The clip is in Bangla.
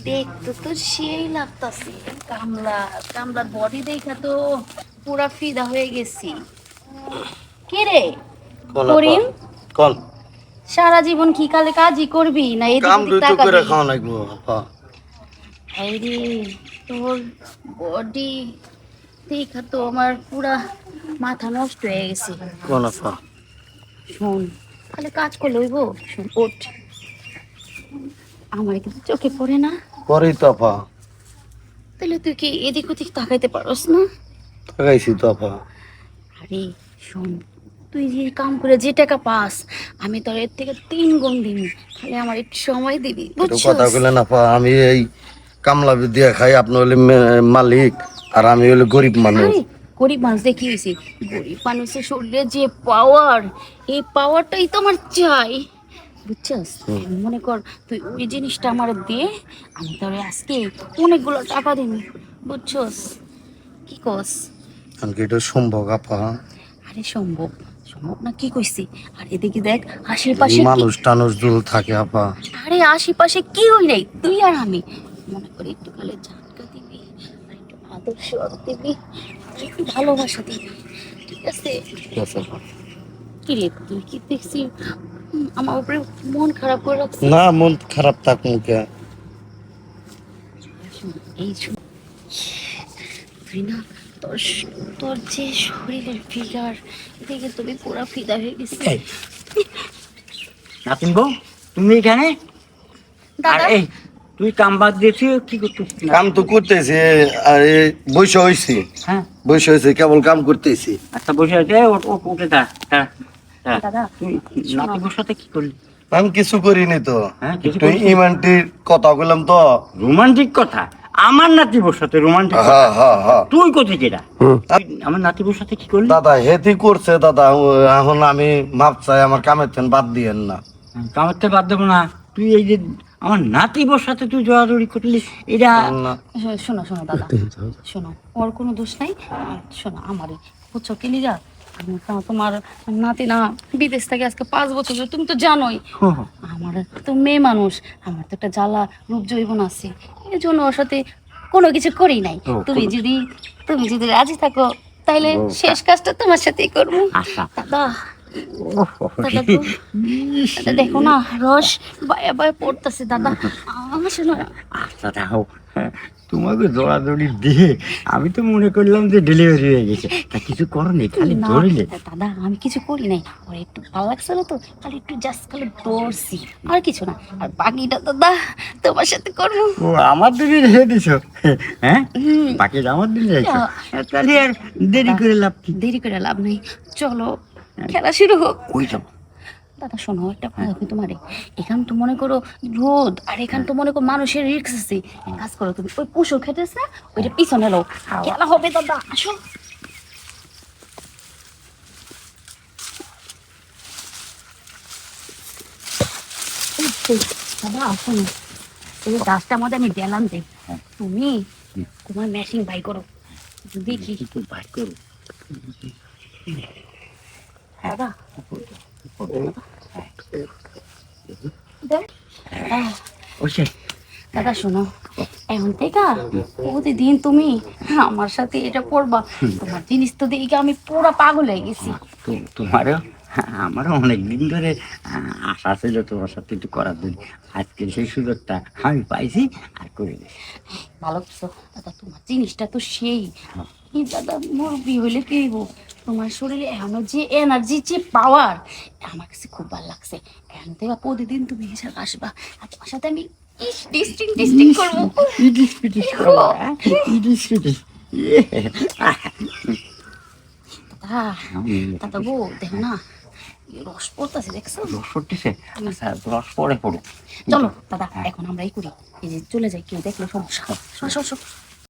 দেখতে তো সেই লাগতাছে। কামলার বডি দেখা তো পুরা ফিদা হয়ে গেছি। কে রে কোন আপা করিম? কোন সারা জীবন কি কালে কাজই করবি না এদিক কাম ওদিক দুই তো তাকাবি? করে খাওয়া লাগবো আপা। আরে তোর বডি দেখা তো আমার পুরা মাথা নষ্ট হয়ে গেছে। কোন আপা শোন, খালি কাজ করলে হইব? শোন ওঠ, আমার কিন্তু চোখে পড়ে না। পরেই তো আপা তাহলে তুই কি এদিক ওদিক তাকাইতে পারস না? লাগাইছি তো আপা। আরে শোন, তুই যে কাম করে যে টাকা পাস আমি তোর এর থেকে 3 গুণ দিবি, খালি আমার একটু সময় দিবি, একটু কথা বুঝছিস? কইলেন আপা, আমি এই কামলা দিয়ে খাই, আপনি হলে মালিক আর আমি হলে গরিব মানুষ। আরে গরিব মানুষদের কি হয়েছে? গরিব মানুষের শরীরে যে পাওয়ার, এই পাওয়ারটাই তো আমার চাই, বুঝছিস? মনে কর তুই ওই জিনিসটা আমার দে, আমি তোর আজকে অনেকগুলো টাকা দিবি, বুঝছস? কি কস? আমাকে এটা সম্ভব আপা? আরে সম্ভব, সম্ভব না কি কইছি? আর এদিকে দেখ আশেপাশে কি, মানুষ টানুষ দূর থাকে আপা। আরে আশেপাশে কি হই রে, তুই আর আমি। মনে করি একটু খালি ঝাটকা দিবি, আর একটু আদর্শ দিবি, আর একটু ভালোবাসা দিবি, ঠিক আছে? ঠিক আছে আপা। কি রে তুই কি দেখছি আমার উপরে মন খারাপ করে রাখছিস? না, মন খারাপ থাক মুখে। শোন, এই শোন, তুই না, তোর তোর যে শরীরের ফিগার দেখে তুমি পুরা ফিদা হয়ে গেছি। এই, নাতিন বউ, তুমি এখানে? আর দাদা এই তুই কাম বাদ দিয়েছি কি করতেছিস? কাম তো করতেছি, আর বৈশ হয়েছি, হ্যাঁ, বৈশ হয়েছে, কেবল কাম করতেছি। আচ্ছা বসে আছে, উঠে দাঁড়া দাঁড়া দাঁড়া। দাদা তুই শোনো। নাতির সাথে কি করলি? আমি কিছু করিনি তো, হ্যাঁ, কিছু তুই করিসনি? ইমানটির কথা বললাম তো। রোমান্টিক কথা? আমার নাতির সাথে রোমান্টিক কথা? হ্যাঁ হ্যাঁ হ্যাঁ। তুই কোথায় যেটা? আমার নাতির সাথে কি করলি? দাদা হেতি করছে দাদা, এখন আমি মাপ চাই, আমার কামের থেন বাদ দিয়েন না। কামাতে বাদ দেবো না। তুই এই যে আমার নাতির সাথে তুই জড়াজড়ি করলি, এটা না, শোনো শোনো দাদা, শোনো, ওর কোনো দোষ নাই। আর শোনো আমারই, বুঝছো কি লিগা? আমি তো তোমার নাতি না বিদেশ থেকে আজকে 5 বছর ধরে, তুমি তো জানোই আমার তো মেয়ে মানুষ, আমার তো একটা জ্বালা রূপ যৌবন আছে, এই জন্য ওর সাথে কোনো কিছু করি নাই। ও, তুমি যদি রাজি থাকো তাহলে শেষ কাজটা তোমার সাথেই করবো। আচ্ছা। দাদা, দাদা গো, দাদা দেখো না রস বায়া বায়া পড়তেছে দাদা, শোনো। আচ্ছা দেখো, তোমাকে দৌড়াদৌড়ি দিয়ে আমি তো মনে করলাম যে ডেলিভারি হয়ে গেছে, তা কিছু করো নি, খালি না ধরিলে। দাদা, আমি কিছু করি নাই, ওর একটু ভালো লাগছিল তো খালি একটু জাস্ট খালি দৌড়ছি, আর কিছু না। আর বাকিটা দাদা তোমার সাথে করবো। ও আমার দিকে রেখে দিছো? হ্যাঁ, হুম। বাকি আমার দিকে রেখেছো? আ- তাহলে আর দেরি করে লাভ কি? দেরি করে লাভ নেই, চলো খেলা শুরু হোক। ওই যাবো। দাদা শোনো একটা কথা বলি তোমারে, এখান তো মনে করো রোদ, আর এখান তো মনে করো মানুষের রিস্ক আছে। এক কাজ করো, তুমি ওই পশু খেতেছে ওইটা পিছনে লো, খেলা হবে দাদা, আসো। এই, দাদা শোনো, এই গাছটার মধ্যে আমি গেলাম যে, তুমি তোমার মেশিন বাই করো, দেখি। কি করে বাইর করো? দাদা দেখ। ওই সে, দাদা শোনো, এখন থেকে প্রতিদিন তুমি আমার সাথে এটা পড়বা। তোমার জিনিস তো দেখে আমি পুরো পাগল হয়ে গেছি। তোমারও আমারও অনেক দিন ধরে আশা ছিল তোমার সাথে একটু করার জন্য। আজকে সেই সুযোগটা আমি পাইছি আর করে দিছি। ভালো কিছু দাদা, তোমার জিনিসটা তো সেই, এই দাদা মুরব্বি হইলে কি হইব, তোমার শরীরে এখনো যে এনার্জি, যে পাওয়ার, আমার কাছে খুব ভালো লাগছে। এখন থেকে প্রতিদিন তুমি এসে আসবা, আর তোমার সাথে আমি টেস্টিং করবো। ইডিস পিটিস করবো, হ্যাঁ? ইডিস পিটিস। দাদা, দাদা গো দেখো না, এই রস পড়তেছে দেখছো? রস পড়তেছে? আচ্ছা রস পরে পড়ো। চলো দাদা এখন আমরা এই করি, এই যে চলে যাই, কেউ দেখলে সমস্যা। শোনো,